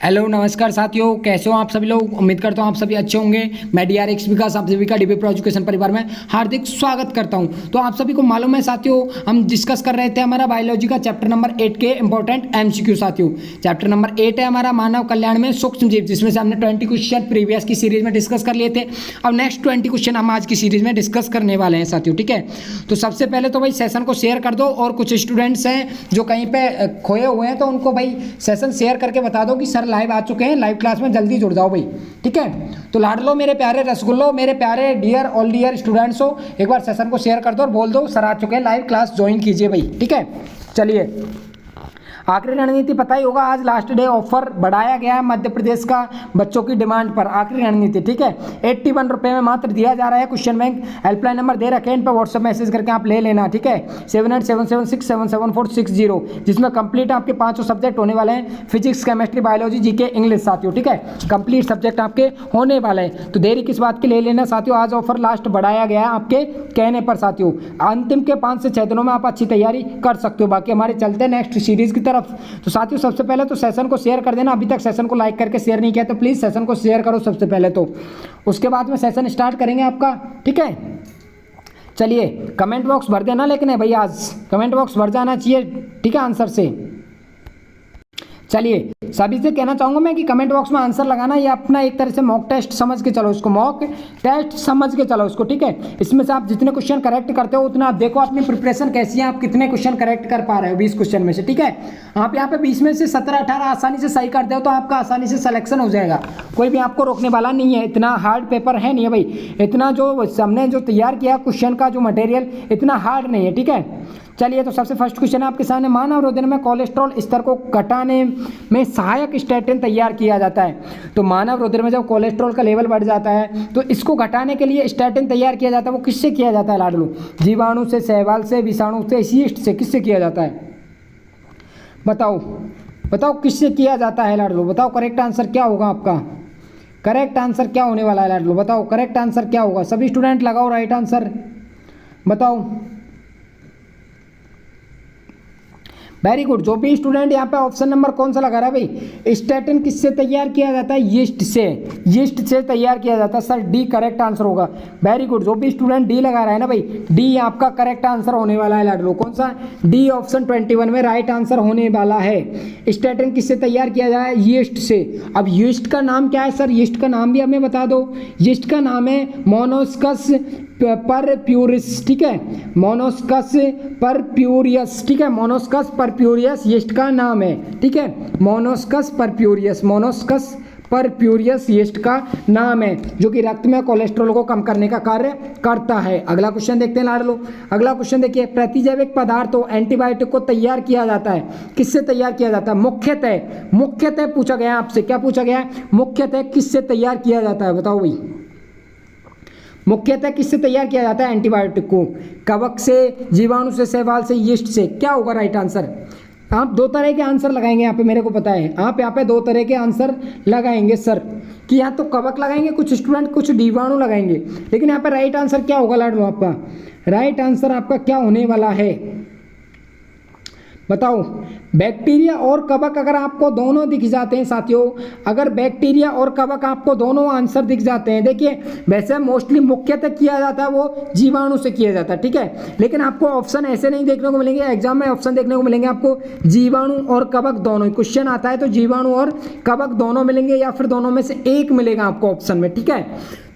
Hello नमस्कार साथियों, कैसे हो आप सभी लोग। उम्मीद करता हूँ आप सभी अच्छे होंगे। मैं DRX विकास आप सभी का DB प्रो एजुकेशन परिवार में हार्दिक स्वागत करता हूँ। तो आप सभी को मालूम है साथियों, हम डिस्कस कर रहे थे हमारा बायोलॉजी का चैप्टर नंबर 8 के इंपॉर्टेंट MCQ। साथियों चैप्टर नंबर 8 है हमारा मानव कल्याण में सूक्ष्म जीव, जिसमें से हमने 20 क्वेश्चन प्रीवियस की सीरीज में डिस्कस कर लिए थे। अब नेक्स्ट 20 क्वेश्चन हम आज की सीरीज में डिस्कस करने वाले हैं साथियों। ठीक है, तो सबसे पहले तो भाई सेशन को शेयर कर दो, और कुछ स्टूडेंट्स हैं जो कहीं पे खोए हुए हैं तो उनको भाई सेशन शेयर करके बता दो कि सर लाइव आ चुके हैं, लाइव क्लास में जल्दी जुड़ जाओ भाई। ठीक है, तो लाडलो मेरे प्यारे रसगुल्लो, मेरे प्यारे डियर ऑल डियर स्टूडेंट्स हो, एक बार सेशन को शेयर कर दो और बोल दो सर आ चुके हैं, लाइव क्लास ज्वाइन कीजिए भाई। ठीक है, चलिए आखिरी रणनीति पता ही होगा, आज लास्ट डे ऑफर बढ़ाया गया है मध्य प्रदेश का बच्चों की डिमांड पर। आखिरी रणनीति, ठीक है, 81 रुपये में मात्र दिया जा रहा है। क्वेश्चन बैंक हेल्पलाइन नंबर दे रखे हैं, इन पर व्हाट्सएप मैसेज करके आप ले लेना। ठीक है, 7877677460, जिसमें कंप्लीट आपके 5 सब्जेक्ट होने वाले हैं, physics, chemistry, biology, GK, English साथियों। ठीक है, कंप्लीट सब्जेक्ट आपके होने वाले हैं, तो देरी किस बात की, ले लेना साथियों। आज ऑफर लास्ट बढ़ाया गया है आपके कहने पर साथियों। अंतिम के 5 से 6 दिनों में आप अच्छी तैयारी कर सकते हो। बाकी हमारे चलते हैं नेक्स्ट सीरीज की तरफ। तो साथियों सबसे पहले तो सेशन को शेयर कर देना, अभी तक सेशन को लाइक करके शेयर नहीं किया तो प्लीज सेशन को शेयर करो सबसे पहले तो, उसके बाद में सेशन स्टार्ट करेंगे आपका। ठीक है, चलिए कमेंट बॉक्स भर देना, लेकिन है भाई आज कमेंट बॉक्स भर जाना चाहिए। ठीक है, आंसर से। चलिए सभी से कहना चाहूंगा मैं कि कमेंट बॉक्स में आंसर लगाना, ये अपना एक तरह से मॉक टेस्ट समझ के चलो इसको, मॉक टेस्ट समझ के चलो इसको। ठीक है, इसमें से आप जितने क्वेश्चन करेक्ट करते हो उतना आप देखो अपनी प्रिपरेशन कैसी है, आप कितने क्वेश्चन करेक्ट कर पा रहे हो 20 क्वेश्चन में से। ठीक है, आप यहाँ पे 20 में से 17-18 आसानी से सही करते हो तो आपका आसानी से सिलेक्शन हो जाएगा, कोई भी आपको रोकने वाला नहीं है। इतना हार्ड पेपर है नहीं है भाई, इतना जो हमने जो तैयार किया क्वेश्चन का जो मटेरियल इतना हार्ड नहीं है। ठीक है, चलिए तो सबसे फर्स्ट क्वेश्चन है आपके सामने, मानव हृदय में कोलेस्ट्रॉल स्तर को घटाने में सहायक स्टैटिन तैयार किया जाता है। तो मानव हृदय में जब कोलेस्ट्रॉल का लेवल बढ़ जाता है तो इसको घटाने के लिए स्टैटिन तैयार किया जाता है। वो किससे किया जाता है लाडलू? जीवाणु से, शैवाल से, विषाणु से, यीस्ट से, किससे किया जाता है? बताओ बताओ किससे किया जाता है लाडलू? बताओ करेक्ट आंसर क्या होगा आपका, करेक्ट आंसर क्या होने वाला है लाडलू? बताओ करेक्ट आंसर क्या होगा? सभी स्टूडेंट लगाओ राइट आंसर, बताओ। वेरी गुड, जो भी स्टूडेंट यहाँ पे ऑप्शन नंबर कौन सा लगा रहा है भाई? स्टैटिन किससे तैयार किया जाता है? यीस्ट से, यीस्ट से तैयार किया जाता है सर, डी करेक्ट आंसर होगा। वेरी गुड, जो भी स्टूडेंट डी लगा रहा है ना भाई, डी आपका करेक्ट आंसर होने वाला है लाडलो। कौन सा? डी ऑप्शन 21 में राइट आंसर होने वाला है। स्टैटिन किससे तैयार किया जाए? यीस्ट से। अब यीस्ट का नाम क्या है सर? यीस्ट का नाम भी हमें बता दो। यीस्ट का नाम है मोनोस्कस परप्यूरिस। ठीक है, मोनोस्कस परप्यूरियस। ठीक है, मोनोस्कस परप्यूरियस यीस्ट का नाम है। ठीक है, Monascus purpureus, Monascus purpureus yeast का नाम है, जो कि रक्त में कोलेस्ट्रॉल को कम करने का कार्य करता है। अगला क्वेश्चन देखते हैं लाडलो। अगला क्वेश्चन देखिए, प्रतिजैविक पदार्थों एंटीबायोटिक को तैयार किया जाता है, किससे तैयार किया जाता है? मुख्यतः पूछा गया है आपसे, क्या पूछा गया है? मुख्यतः किससे तैयार किया जाता है? बताओ भाई, मुख्यतः किससे तैयार किया जाता है एंटीबायोटिक को? कवक से, जीवाणु से, शैवाल से, यीस्ट से। क्या होगा राइट आंसर? आप 2 तरह के आंसर लगाएंगे यहाँ पे, मेरे को पता है आप यहाँ पे 2 तरह के आंसर लगाएंगे सर, कि या तो कवक लगाएंगे कुछ स्टूडेंट, कुछ जीवाणु लगाएंगे, लेकिन यहाँ पे राइट आंसर क्या होगा लाडलो आपका? राइट आंसर आपका क्या होने वाला है बताओ? बैक्टीरिया और कवक अगर आपको दोनों दिख जाते हैं साथियों, अगर बैक्टीरिया और कवक आपको दोनों आंसर दिख जाते हैं, देखिए वैसे मोस्टली मुख्यतः किया जाता है वो जीवाणु से किया जाता है। ठीक है, लेकिन आपको ऑप्शन ऐसे नहीं देखने को मिलेंगे एग्जाम में, ऑप्शन देखने को मिलेंगे आपको जीवाणु और कवक दोनों। क्वेश्चन आता है तो जीवाणु और कवक दोनों मिलेंगे, या फिर दोनों में से एक मिलेगा आपको ऑप्शन में। ठीक है,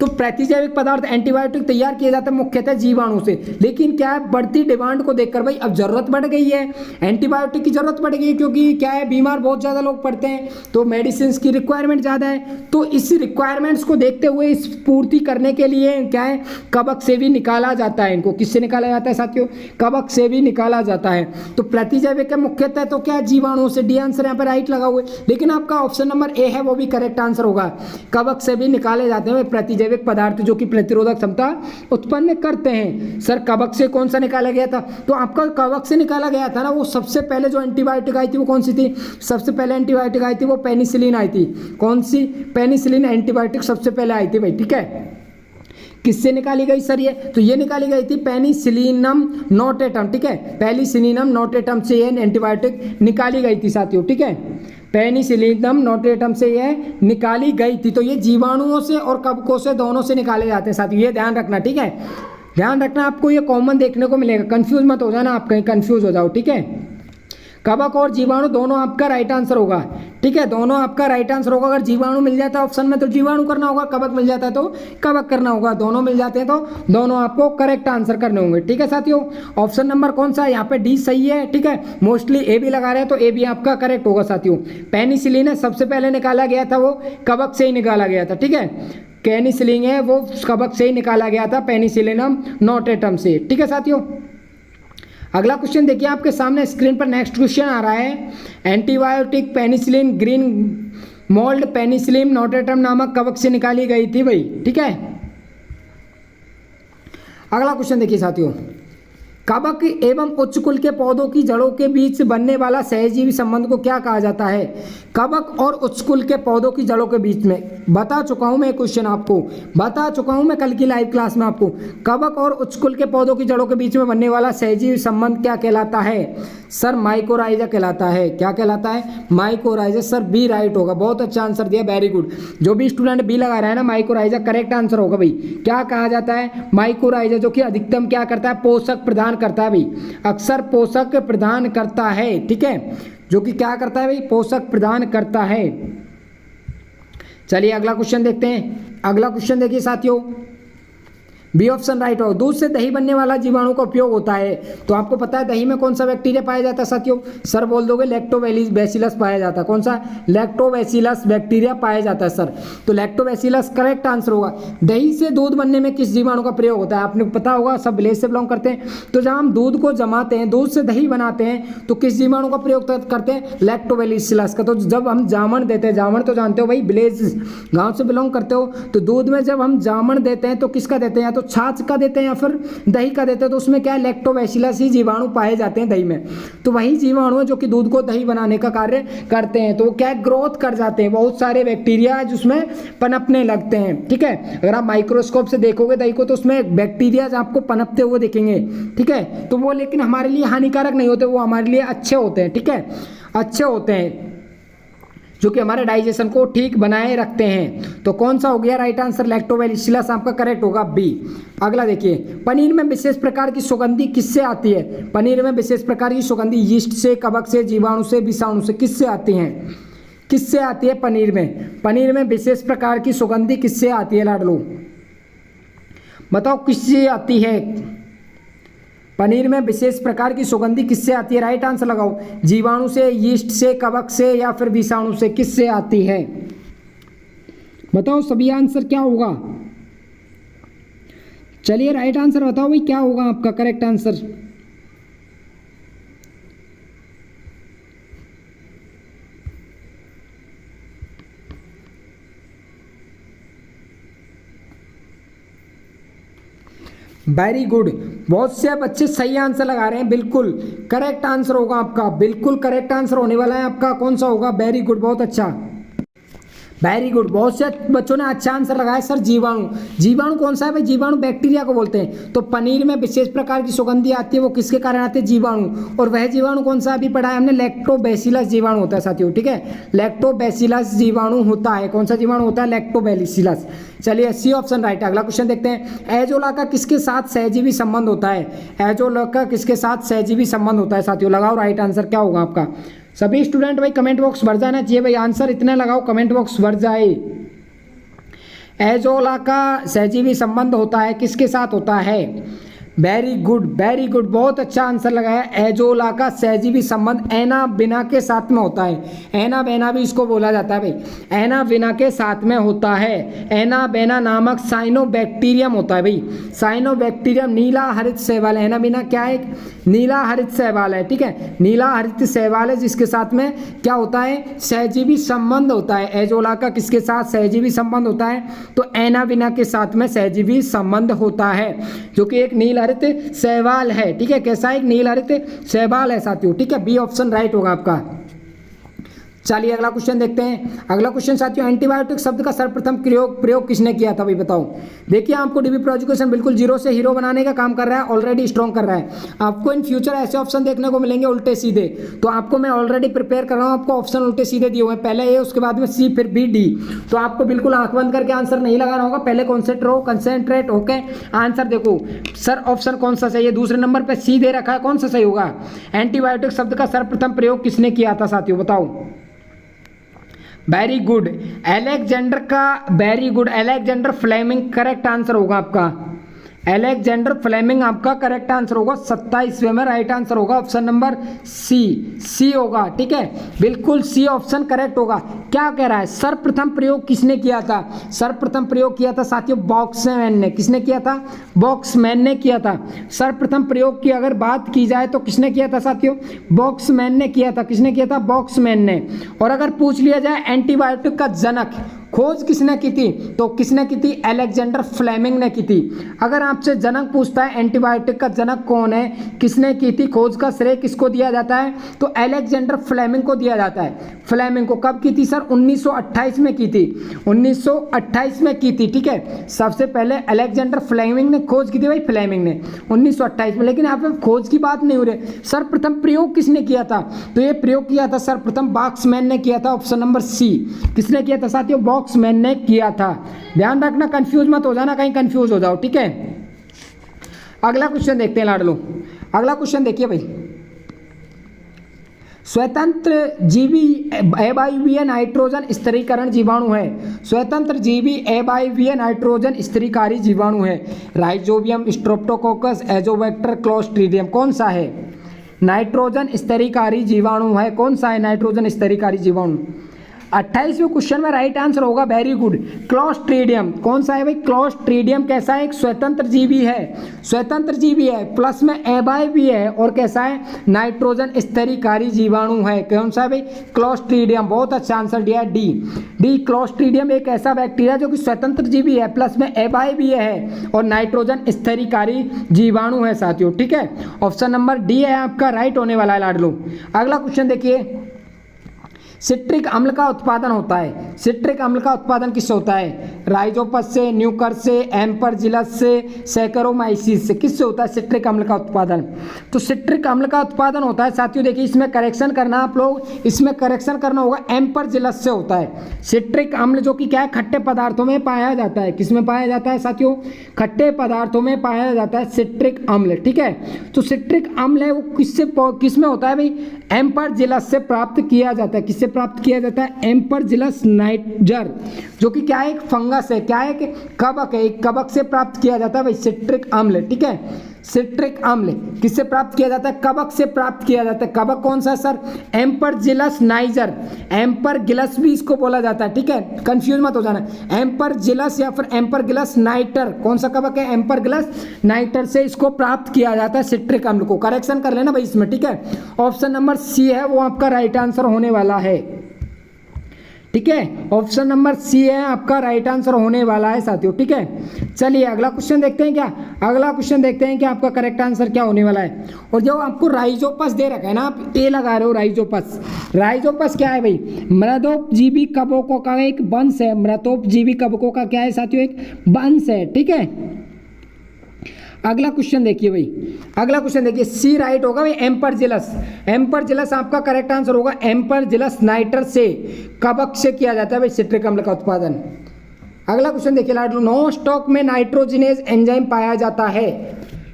तो प्रतिजैविक पदार्थ एंटीबायोटिक तैयार किए जाते हैं मुख्यतः जीवाणु से, लेकिन क्या है, बढ़ती डिमांड को देखकर भाई अब जरूरत बढ़ गई है, एंटीबायोटिक की जरूरत बढ़ गई, क्योंकि क्या है, बीमार बहुत ज़्यादा लोग पड़ते हैं तो मेडिसिन की रिक्वायरमेंट ज़्यादा है। तो इस रिक्वायरमेंट्स को देखते हुए इस पूर्ति करने के लिए क्या है, कवक से भी निकाला जाता है। इनको किससे निकाला जाता है साथियों? कवक से भी निकाला जाता है। तो प्रतिजैविक मुख्यतः तो क्या, जीवाणु से। डी आंसर यहाँ पर राइट लगा हुआ है, लेकिन आपका ऑप्शन नंबर ए है वो भी करेक्ट आंसर होगा। कवक से भी निकाले जाते हैं प्रतिजैविक पदार्थ जो कि प्रतिरोधक क्षमता उत्पन्न करते हैं। सर कवक से कौन सा निकाला गया था? तो आपका कवक से निकाला गया था ना वो सबसे पहले जो एंटीबायोटिक आई थी वो कौन सी थी? सबसे पहले एंटीबायोटिक आई थी वो पेनिसिलिन आई थी। कौन सी? पेनिसिलिन एंटीबायोटिक सबसे पहले आई थी भाई। ठीक है, किससे निकाली गई सर ये? तो ये निकाली गई थी पेनिसिलिनम नोटेटम। ठीक है, पेनिसिलिनम नोटेटम से ये एंटीबायोटिक निकाली गई थी साथियों। ठीक है, पेनिसिलिनम नोटेटम से यह निकाली गई थी। तो ये जीवाणुओं से और कवकों से दोनों से निकाले जाते हैं साथियों, ये ध्यान रखना, ठीक है। ध्यान रखना, आपको ये कॉमन देखने को मिलेगा, कंफ्यूज मत हो जाना, आप कहीं कंफ्यूज हो जाओ, ठीक है। कवक और जीवाणु दोनों आपका राइट आंसर होगा, ठीक है, दोनों आपका राइट आंसर होगा। अगर जीवाणु मिल जाता है ऑप्शन में तो जीवाणु करना होगा, कवक मिल जाता है तो कवक करना होगा, दोनों मिल जाते हैं तो दोनों आपको करेक्ट आंसर करने होंगे, ठीक है साथियों। ऑप्शन नंबर कौन सा है यहाँ पे, डी सही है, ठीक है। मोस्टली ए भी लगा रहे हैं तो ए भी आपका करेक्ट होगा साथियों। पेनिसिलिन है सबसे पहले निकाला गया था, वो कवक से ही निकाला गया था, ठीक है। पेनिसिलिन है वो कवक से ही निकाला गया था, पेनिसिलिनम नोटेटम से, ठीक है साथियों। अगला क्वेश्चन देखिए आपके सामने स्क्रीन पर, नेक्स्ट क्वेश्चन आ रहा है। Antibiotic penicillin green mould penicillin notatum नामक कवक से निकाली गई थी भाई, ठीक है। अगला क्वेश्चन देखिए साथियों, कवक एवं उच्च कुल के पौधों की जड़ों के बीच बनने वाला सहजीवी संबंध को क्या कहा जाता है। कवक और उच्च कुल के पौधों की जड़ों के बीच में, बता चुका हूं मैं क्वेश्चन आपको, बता चुका हूं मैं कल की लाइव क्लास में आपको। कवक और उच्च कुल के पौधों की जड़ों के बीच में बनने वाला सहजीवी संबंध क्या कहलाता है सर, माइकोराइजा कहलाता है। क्या कहलाता है, माइकोराइजा। सर बी राइट होगा, बहुत अच्छा आंसर दिया, वेरी गुड। जो भी स्टूडेंट बी लगा रहा है ना, माइकोराइजा करेक्ट आंसर होगा भाई। क्या कहा जाता है, माइकोराइजा, जो कि अधिकतम क्या करता है, पोषक प्रदान करता है भाई, अक्सर पोषक प्रदान करता है, ठीक है, जो कि क्या करता है भाई, पोषक प्रदान करता है। चलिए अगला क्वेश्चन देखते हैं। अगला क्वेश्चन देखिए साथियों, बी ऑप्शन राइट हो। दूध से दही बनने वाला जीवाणु का उपयोग होता है, तो आपको पता है दही में कौन सा बैक्टीरिया पाया जाता है साथियों, सर बोल दोगे लैक्टोबैसिलस पाया जाता है। कौन सा, लैक्टोबैसिलस बैक्टीरिया पाया जाता है सर, तो लैक्टोबैसिलस करेक्ट आंसर होगा। दही से दूध बनने में किस जीवाणु का प्रयोग होता है, आपने पता होगा, सब विलेज से बिलोंग करते हैं, तो जब हम दूध को जमाते हैं, दूध से दही बनाते हैं, तो किस जीवाणु का प्रयोग करते हैं, लैक्टोबैसिलस का। तो जब हम जामन देते हैं, जामन तो जानते हो भाई, विलेज गाँव से बिलोंग करते हो, तो दूध में जब हम जामन देते हैं तो किसका देते हैं, या तो छाछ का देते हैं या फिर दही का देते हैं, तो उसमें क्या है, लैक्टोबैसिलस ही जीवाणु पाए जाते हैं दही में। तो वही जीवाणु है जो कि दूध को दही बनाने का कार्य करते हैं, तो वो क्या ग्रोथ कर जाते हैं, बहुत सारे बैक्टीरिया जिसमें पनपने लगते हैं, ठीक है। अगर आप माइक्रोस्कोप से देखोगे दही को तो उसमें बैक्टीरिया आपको पनपते हुए दिखेंगे, ठीक है, तो वो लेकिन हमारे लिए हानिकारक नहीं होते, वो हमारे लिए अच्छे होते हैं, ठीक है, अच्छे होते हैं, जो कि हमारे डाइजेशन को ठीक बनाए रखते हैं। तो कौन सा हो गया राइट आंसर, लैक्टोबैसिलस आपका करेक्ट होगा, बी। अगला देखिए, पनीर में विशेष प्रकार की सुगंधी किससे आती है। पनीर में विशेष प्रकार की सुगंधी यीस्ट से, कवक से, जीवाणु से, विषाणु से, किससे आती है, किससे आती है पनीर में। पनीर में विशेष प्रकार की सुगंधी किससे आती है लाडलो, बताओ किससे आती है। पनीर में विशेष प्रकार की सुगंधी किससे आती है, राइट आंसर लगाओ। जीवाणु से, यीस्ट से, कवक से या फिर विषाणु से, किससे आती है, बताओ सभी आंसर क्या होगा। चलिए राइट आंसर बताओ भाई, क्या होगा आपका करेक्ट आंसर। वेरी गुड, बहुत से बच्चे सही आंसर लगा रहे हैं, बिल्कुल करेक्ट आंसर होगा आपका, बिल्कुल करेक्ट आंसर होने वाला है आपका। कौन सा होगा, वेरी गुड, बहुत अच्छा, वेरी गुड। बहुत से बच्चों ने अच्छा आंसर लगाया सर, जीवाणु। जीवाणु कौन सा है भाई, जीवाणु बैक्टीरिया को बोलते हैं। तो पनीर में विशेष प्रकार की सुगंधी आती है, वो किसके कारण आती है, जीवाणु। और वह जीवाणु कौन सा अभी पढ़ा है हमने, लैक्टोबैसिलस जीवाणु होता है साथियों, ठीक है, लैक्टोबैसिलस जीवाणु होता है। कौन सा जीवाणु होता है, लैक्टोबैसिलस। चलिए सी ऑप्शन राइट। अगला क्वेश्चन देखते हैं, एजोला का किसके साथ सहजीवी संबंध होता है। एजोला का किसके साथ सहजीवी संबंध होता है साथियों, लगाओ राइट आंसर क्या होगा आपका। सभी स्टूडेंट भाई कमेंट बॉक्स भर जाना चाहिए भाई, आंसर इतना लगाओ कमेंट बॉक्स भर जाए। एजोला का सहजीवी संबंध होता है, किसके साथ होता है, वेरी गुड, वेरी गुड, बहुत अच्छा आंसर लगाया। एजोला का सहजीवी संबंध एनाबेना के साथ में होता है। एनाबेना भी इसको बोला जाता है भाई, एनाबेना के साथ में होता है। एनाबेना नामक साइनोबैक्टीरियम होता है भाई, साइनोबैक्टीरियम नीला हरित शैवाल। एनाबेना क्या है, नीला हरित शैवाल है, ठीक है, नीला हरित शैवाल है जिसके साथ में क्या होता है, सहजीवी संबंध होता है। एजोला का किसके साथ सहजीवी संबंध होता है, तो एनाबेना के साथ में सहजीवी संबंध होता है, जो कि एक नील हरित शैवाल है, ठीक है, कैसा एक नील हरित शैवाल है साथियों, ठीक है, बी ऑप्शन राइट होगा आपका। चलिए अगला क्वेश्चन देखते हैं। अगला क्वेश्चन साथियों, एंटीबायोटिक शब्द का सर्वप्रथम प्रयोग किसने किया था भाई बताओ। देखिए आपको डीबी प्रो एजुकेशन बिल्कुल जीरो से हीरो बनाने का काम कर रहा है, ऑलरेडी स्ट्रॉन्ग कर रहा है। आपको इन फ्यूचर ऐसे ऑप्शन देखने को मिलेंगे उल्टे सीधे, तो आपको मैं ऑलरेडी प्रिपेयर कर रहा हूँ, आपको ऑप्शन उल्टे सीधे दिए हुए हैं, पहले ए उसके बाद में सी फिर बी डी। तो आपको बिल्कुल आंख बंद करके आंसर नहीं लगाना होगा, पहले कंसेंट्रेट होके आंसर देखो। सर ऑप्शन कौन सा सही है, दूसरे नंबर पर सी दे रखा है, कौन सा सही होगा। एंटीबायोटिक शब्द का सर्वप्रथम प्रयोग किसने किया था साथियों बताओ। Very good Alexander Fleming correct answer होगा आपका। अलेक्जेंडर फ्लेमिंग आपका करेक्ट आंसर होगा, 27वें में राइट आंसर होगा ऑप्शन नंबर सी होगा। ठीक है, बिल्कुल सी ऑप्शन करेक्ट होगा। क्या कह रहा है, सर्वप्रथम प्रयोग किसने किया था। सर्वप्रथम प्रयोग किया था साथियों बॉक्समैन ने। किसने किया था, बॉक्समैन ने किया था। सर्वप्रथम प्रयोग की अगर बात की जाए तो किसने किया था साथियों, बॉक्समैन ने किया था। किसने किया था, बॉक्समैन ने। और अगर पूछ लिया जाए एंटीबायोटिक का जनक, खोज किसने की थी, तो किसने की थी, अलेक्जेंडर फ्लेमिंग ने की थी। अगर आपसे जनक पूछता है एंटीबायोटिक का जनक कौन है, किसने की थी, खोज का श्रेय किसको दिया जाता है, तो अलेक्जेंडर फ्लेमिंग को दिया जाता है। फ्लेमिंग को कब की थी सर, 1928 में की थी, 1928 में की थी। ठीक है, सबसे पहले अलेक्जेंडर फ्लेमिंग ने खोज की थी भाई, फ्लेमिंग ने 1928 में। लेकिन यहाँ पे खोज की बात नहीं हो रही, सर्वप्रथम प्रयोग किसने किया था, तो ये प्रयोग किया था सर्वप्रथम बॉक्समैन ने किया था, ऑप्शन नंबर सी। किसने किया था साथियों, बॉक्समैन ने किया था। ध्यान रखना, कंफ्यूज मत हो जाना, कहीं कंफ्यूज हो जाओ। ठीक है, अगला क्वेश्चन देखते हैं लाडलो। अगला क्वेश्चन देखिए भाई, स्वतंत्र जीवी अवायवीय नाइट्रोजन स्थिरीकरण जीवाणु है। स्वतंत्र जीवी अवायवीय नाइट्रोजन स्थिरीकारी जीवाणु है। राइजोबियम, स्ट्रेप्टोकोकस, एजोबैक्टर, क्लोस्ट्रीडियम, कौन सा है। नाइट्रोजन स्थिरीकारी जीवाणु है, कौन सा है नाइट्रोजन स्थिरीकारी जीवाणु। 28वें क्वेश्चन में राइट आंसर होगा, वेरी गुड, क्लोस्ट्रीडियम। कौन सा है भाई, क्लोस्ट्रीडियम। कैसा है, एक स्वतंत्र जीवी है, स्वतंत्र जीवी है, प्लस में अवायवीय है, और कैसा है, नाइट्रोजन स्थिरीकारी जीवाणु है। कौन सा है भाई, क्लोस्ट्रीडियम। बहुत अच्छा आंसर दिया डी। क्लोस्ट्रीडियम एक ऐसा बैक्टीरिया जो कि स्वतंत्र जीवी है, प्लस में अवायवीय है, और नाइट्रोजन स्थिरीकारी जीवाणु है साथियों। ठीक है, ऑप्शन नंबर डी है आपका राइट होने वाला है लाडलो। अगला क्वेश्चन देखिए, सिट्रिक अम्ल का उत्पादन होता है। सिट्रिक अम्ल का उत्पादन किससे होता है, राइजोपस से, न्यूकर से, एम्परजिलस से, सैकरोमाइसिस से। किससे होता है सिट्रिक अम्ल का उत्पादन, तो सिट्रिक अम्ल का उत्पादन होता है साथियों, देखिए इसमें करेक्शन करना आप लोग, इसमें करेक्शन करना होगा, एम्परजिलस से होता है। सिट्रिक अम्ल जो कि क्या है, खट्टे पदार्थों में पाया जाता है। किसमें पाया जाता है साथियों, खट्टे पदार्थों में पाया जाता है सिट्रिक अम्ल। ठीक है, तो सिट्रिक अम्ल है वो किसमें होता है भाई, एम्परजिलस से प्राप्त किया जाता है। किससे प्राप्त किया जाता है, एम्परजिलस नाइजर, जो कि क्या है, एक फंगस है, क्या है कि कवक है, एक कवक से प्राप्त किया जाता है भाई सिट्रिक अम्ल। ठीक है, सिट्रिक अम्ल किससे प्राप्त किया जाता है, कवक से प्राप्त किया जाता है। कवक कौन सा है सर, एम्परजिलस नाइजर, एम्परगिलस भी इसको बोला जाता है। ठीक है, कंफ्यूज मत हो जाना, एम्परजिलस या फिर एम्परगिलस नाइटर, कौन सा कवक है, एम्परगिलस नाइटर से इसको प्राप्त किया जाता है सिट्रिक अम्ल को। करेक्शन कर लेना भाई इसमें। ठीक है, ऑप्शन नंबर सी है वो आपका राइट आंसर होने वाला है। ठीक है, ऑप्शन नंबर सी है आपका राइट आंसर होने वाला है साथियों। ठीक है, चलिए अगला क्वेश्चन देखते हैं। क्या अगला क्वेश्चन देखते हैं कि आपका करेक्ट आंसर क्या होने वाला है। और जो आपको राइजोपस दे रखा है ना, आप ए लगा रहे हो राइजोपस। राइजोपस क्या है भाई, मृदोपजीवी कवकों का एक वंश है। मृदोपजीवी कवकों का क्या है साथियों, एक वंश है। ठीक है, अगला क्वेश्चन देखिए भाई, अगला क्वेश्चन देखिए, सी राइट होगा भाई, एम्परजिलस। एम्परजिलस आपका करेक्ट आंसर होगा, एम्परजिलस नाइटर से, कवक से किया जाता है भाई सिट्रिक अम्ल का उत्पादन। अगला क्वेश्चन देखिए लाडलो, नो स्टॉक में नाइट्रोजिनेज एंजाइम पाया जाता है।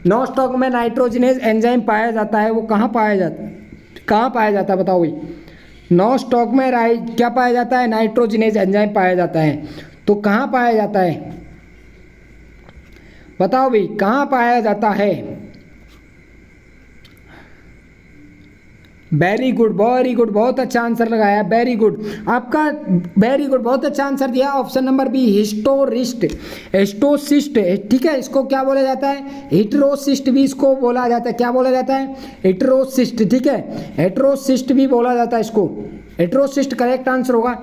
नो स्टॉक में नाइट्रोजिनेज एंजाइम पाया जाता है, वो कहाँ पाया जाता है, कहाँ पाया जाता है बताओ भाई। नो स्टॉक में क्या पाया जाता है, नाइट्रोजिनेज एंजाइम पाया जाता है, तो कहाँ पाया जाता है बताओ भाई, कहाँ पाया जाता है। वेरी गुड, वेरी गुड, बहुत अच्छा आंसर लगाया, वेरी गुड आपका, वेरी गुड, बहुत अच्छा आंसर दिया। ऑप्शन नंबर बी, हिस्टोरिस्ट, हिस्टोसिस्ट। ठीक है, इसको क्या बोला जाता है, हिटरोसिस्ट भी इसको बोला जाता है। क्या बोला जाता है, हिटरोसिस्ट। ठीक है, हेटरोसिस्ट भी बोला जाता है इसको, हेटरोसिस्ट करेक्ट आंसर होगा।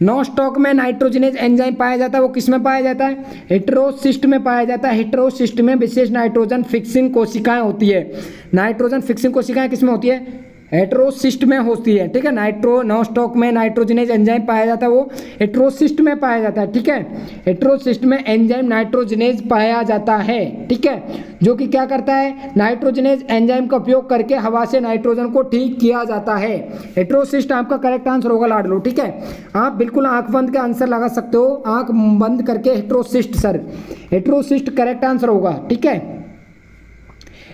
नो स्टॉक में नाइट्रोजनेज एंजाइम पाया जाता है, वो किस में पाया जाता है, हेटेरोसिस्ट में पाया जाता है। हेटेरोसिस्ट में विशेष नाइट्रोजन फिक्सिंग कोशिकाएं होती है। नाइट्रोजन फिक्सिंग कोशिकाएं किस में होती है, हेटेरोसिस्ट में होती है, ठीक है। नॉनस्टॉक में नाइट्रोजनेज एंजाइम पाया जाता है, वो हेटेरोसिस्ट में पाया जाता है, ठीक है। हेटेरोसिस्ट में एंजाइम नाइट्रोजनेज पाया जाता है, ठीक है, जो कि क्या करता है, नाइट्रोजनेज एंजाइम का उपयोग करके हवा से नाइट्रोजन को ठीक किया जाता है। हेटेरोसिस्ट आपका करेक्ट आंसर होगा लाडलो, ठीक है। आप बिल्कुल आंख बंद के आंसर लगा सकते हो, आंख बंद करके heterocyst, sir heterocyst correct answer होगा, ठीक है।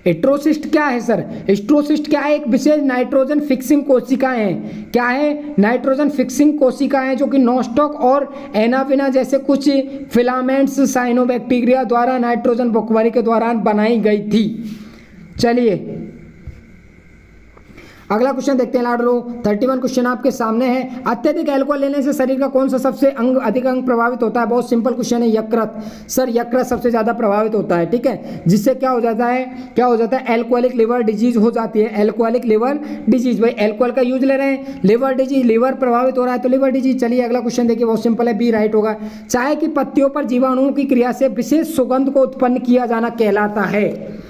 हेटेरोसिस्ट क्या है सर? हेटेरोसिस्ट क्या है? एक विशेष नाइट्रोजन फिक्सिंग कोशिकाएं हैं। क्या है? नाइट्रोजन फिक्सिंग कोशिकाएं जो कि नॉस्टॉक और एनाविना जैसे कुछ फिलामेंट्स साइनोबैक्टीरिया द्वारा नाइट्रोजन बुकवारी के दौरान बनाई गई थी। चलिए अगला क्वेश्चन देखते हैं लाडलो। 31 क्वेश्चन आपके सामने है। अत्यधिक अल्कोहल लेने से शरीर का कौन सा सबसे अधिक अंग प्रभावित होता है? बहुत सिंपल क्वेश्चन है, यकृत। सर यकृत सबसे ज्यादा प्रभावित होता है, ठीक है, जिससे क्या हो जाता है, एल्कोहलिक लिवर डिजीज हो जाती है। एल्कोहलिक लिवर डिजीज, भाई एल्कोहल का यूज ले रहे हैं, लिवर डिजीज, लिवर प्रभावित हो रहा है तो लिवर डिजीज। चलिए अगला क्वेश्चन देखिए, बहुत सिंपल है, बी राइट होगा। चाय की पत्तियों पर जीवाणुओं की क्रिया से विशेष सुगंध को उत्पन्न किया जाना कहलाता है।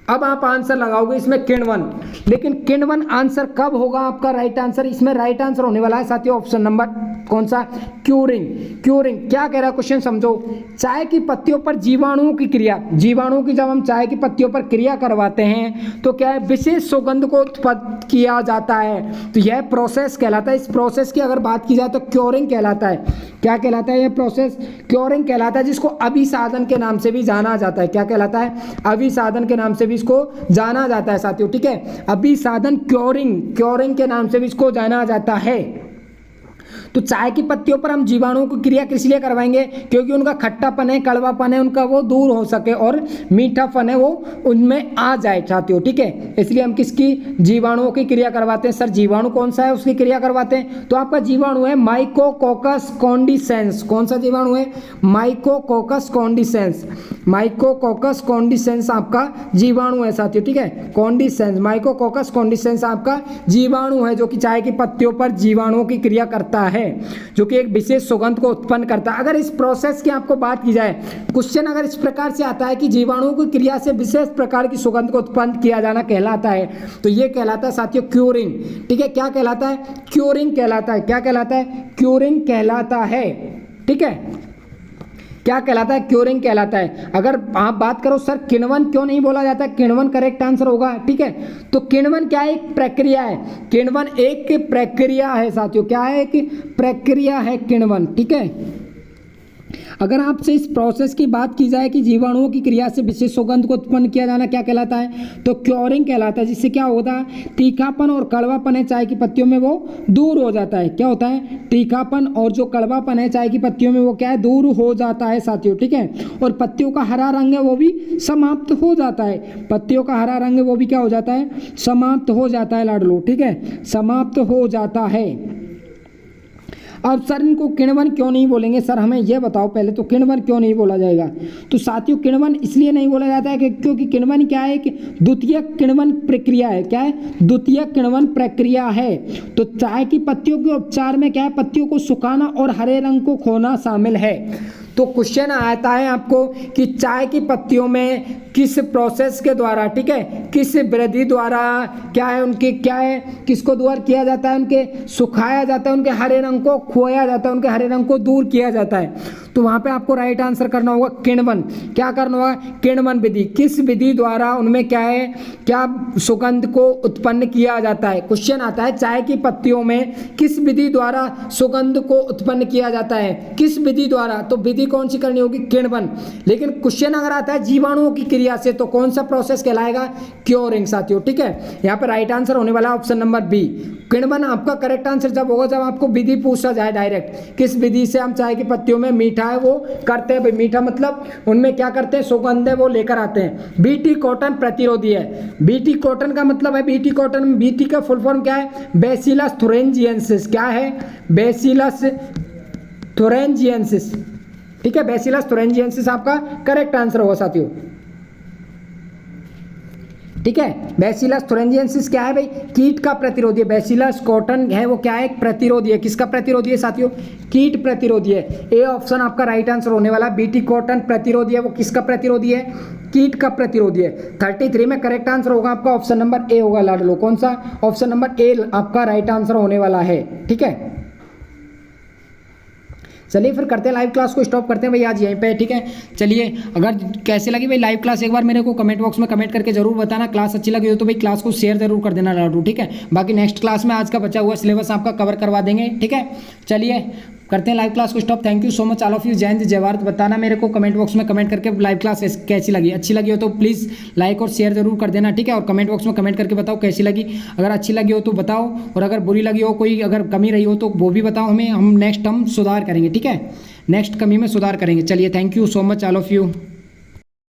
अब आप आंसर लगाओगे इसमें किण्वन, लेकिन किण्वन आंसर कब होगा आपका राइट आंसर? इसमें राइट आंसर होने वाला है साथियों ऑप्शन नंबर कौन सा? क्यूरिंग। क्यूरिंग क्या कह रहा है क्वेश्चन समझो। चाय की पत्तियों पर जीवाणुओं की क्रिया, जीवाणुओं की जब हम चाय की पत्तियों पर क्रिया करवाते हैं तो क्या है, विशेष सुगंध को उत्पन्न किया जाता है, तो यह प्रोसेस कहलाता है। इस प्रोसेस की अगर बात की जाए तो क्योरिंग कहलाता है। क्या कहलाता है यह प्रोसेस? क्योरिंग कहलाता है, जिसको अभिसाधन के नाम से भी जाना जाता है। क्या कहलाता है? अभिसाधन के नाम से भी इसको जाना जाता है साथियों, ठीक है। अभिसाधन क्योरिंग, क्योरिंग के नाम से भी इसको जाना जाता है। तो चाय की पत्तियों पर हम जीवाणुओं की क्रिया किस लिए करवाएंगे? क्योंकि उनका खट्टापन है, कड़वापन है, उनका वो दूर हो सके और मीठापन है वो उनमें आ जाए साथियों, ठीक है। इसलिए हम किसकी जीवाणुओं की क्रिया करवाते हैं? सर जीवाणु कौन सा है उसकी क्रिया करवाते हैं? तो आपका जीवाणु है माइकोकोकस कॉन्डिसेंस। कौन सा जीवाणु है? माइकोकोकस कॉन्डिसेंस। माइकोकोकस कॉन्डिसेंस आपका जीवाणु है साथियों, ठीक है। कॉन्डिसेंस, माइकोकोकस कॉन्डिसेंस आपका जीवाणु है जो कि चाय की पत्तियों पर जीवाणुओं की क्रिया करता है, जो कि एक विशेष सुगंध को उत्पन्न करता है। अगर इस प्रोसेस की आपको बात की जाए, क्वेश्चन अगर इस प्रकार से आता है कि जीवाणुओं की क्रिया से विशेष प्रकार की सुगंध को उत्पन्न किया जाना कहलाता है, तो ये कहलाता है साथियों क्यूरिंग, ठीक है। क्या कहलाता है? क्यूरिंग कहलाता है। क्या कहलाता है? क्यूरिंग कहलाता है, ठीक है। क्या कहलाता है? क्योरिंग कहलाता है। अगर आप बात करो सर किण्वन क्यों नहीं बोला जाता? किण्वन करेक्ट आंसर होगा, ठीक है। तो किण्वन क्या है? एक प्रक्रिया है। किण्वन एक प्रक्रिया है साथियों। क्या है? एक प्रक्रिया है किण्वन, ठीक है। अगर आपसे इस प्रोसेस की बात की जाए कि जीवाणुओं की क्रिया से विशेष सुगंध को उत्पन्न किया जाना क्या कहलाता है, तो क्योरिंग कहलाता है, जिससे क्या होता है, तीखापन और कड़वापन है चाय की पत्तियों में वो दूर हो जाता है। क्या होता है? तीखापन और जो कड़वापन है चाय की पत्तियों में वो क्या है, दूर हो जाता है साथियों, ठीक है। और पत्तियों का हरा रंग है वो भी समाप्त हो जाता है। पत्तियों का हरा रंग है वो भी क्या हो जाता है, समाप्त हो जाता है लाडलो, ठीक है, समाप्त हो जाता है। अब सर इनको किण्वन क्यों नहीं बोलेंगे? सर हमें यह बताओ पहले तो किण्वन क्यों नहीं बोला जाएगा? तो साथियों किण्वन इसलिए नहीं बोला जाता है कि क्योंकि किण्वन क्या है, कि द्वितीय किण्वन प्रक्रिया है। क्या है? द्वितीय किण्वन प्रक्रिया है। तो चाय की पत्तियों के उपचार में क्या है, पत्तियों को सुखाना और हरे रंग को खोना शामिल है। तो क्वेश्चन आता है आपको कि चाय की पत्तियों में किस प्रोसेस के द्वारा, ठीक है, किस वृद्धि द्वारा क्या है, उनके क्या है, किसको द्वारा किया जाता है, उनके सुखाया जाता है, उनके हरे रंग को खोया जाता है, उनके हरे रंग को दूर किया जाता है। तो वहां पे आपको राइट आंसर करना होगा किण्वन। क्या करना होगा? किण्वन विधि। किस विधि द्वारा उनमें क्या है, क्या सुगंध को उत्पन्न किया जाता है? क्वेश्चन आता है चाय की पत्तियों में किस विधि द्वारा सुगंध को उत्पन्न किया जाता है, किस विधि द्वारा? तो विधि कौन सी करनी होगी? किण्वन। लेकिन क्वेश्चन अगर आता है जीवाणुओं की क्रिया से, तो कौन सा प्रोसेस कहलाएगा? क्योरिंग साथियों, ठीक है। यहाँ पे राइट आंसर होने वाला ऑप्शन नंबर बी, किण्वन आपका करेक्ट आंसर जब होगा जब आपको विधि पूछा जाए डायरेक्ट, किस विधि से हम चाय की पत्तियों में मीठा है वो करते हैं। मीठा मतलब उनमें क्या करते हैं, सुगंध है वो लेकर आते हैं। बीटी कॉटन प्रतिरोधी है। बीटी कॉटन का मतलब है, बीटी कॉटन, बीटी का फुल फॉर्म क्या है? Bacillus thuringiensis. क्या है? बैसिलस थुरिंजिएंसिस, ठीक है। बैसिलस थुरिंजिएंसिस आपका करेक्ट आंसर होगा साथियों, ठीक है। बैसिलस थुरिंजिएंसिस क्या है भाई? कीट का प्रतिरोधी है। बैसिलस कॉटन है वो क्या है? प्रतिरोधी है। किसका प्रतिरोधी है साथियों? कीट प्रतिरोधी है। ए ऑप्शन आपका राइट आंसर होने वाला। बीटी कॉटन प्रतिरोधी है, वो किसका प्रतिरोधी है? कीट का प्रतिरोधी है। 33 में करेक्ट आंसर होगा आपका ऑप्शन नंबर ए होगा लाडलो। कौन सा? ऑप्शन नंबर ए आपका राइट आंसर होने वाला है। ठीक है, चलिए फिर करते हैं लाइव क्लास को स्टॉप करते हैं भाई आज यहीं पे। ठीक है, चलिए अगर कैसे लगी भाई लाइव क्लास एक बार मेरे को कमेंट बॉक्स में कमेंट करके जरूर बताना। क्लास अच्छी लगी हो तो भाई क्लास को शेयर जरूर कर देना लाडू। ठीक है, बाकी नेक्स्ट क्लास में आज का बचा हुआ सिलेबस आपका कवर करवा देंगे। ठीक है, चलिए करते हैं लाइव क्लास को stop. Thank you so much all of you. जय हिंद जय भारत। बताना मेरे को कमेंट बॉक्स में कमेंट करके लाइव क्लास कैसी लगी। अच्छी लगी हो तो प्लीज़ लाइक और शेयर जरूर कर देना। ठीक है, और कमेंट बॉक्स में कमेंट करके बताओ कैसी लगी। अगर अच्छी लगी हो तो बताओ, और अगर बुरी लगी हो, कोई अगर कमी रही हो तो वो भी बताओ हमें। हम नेक्स्ट सुधार करेंगे। ठीक है, नेक्स्ट कमी में सुधार करेंगे। चलिए thank you so much all of you.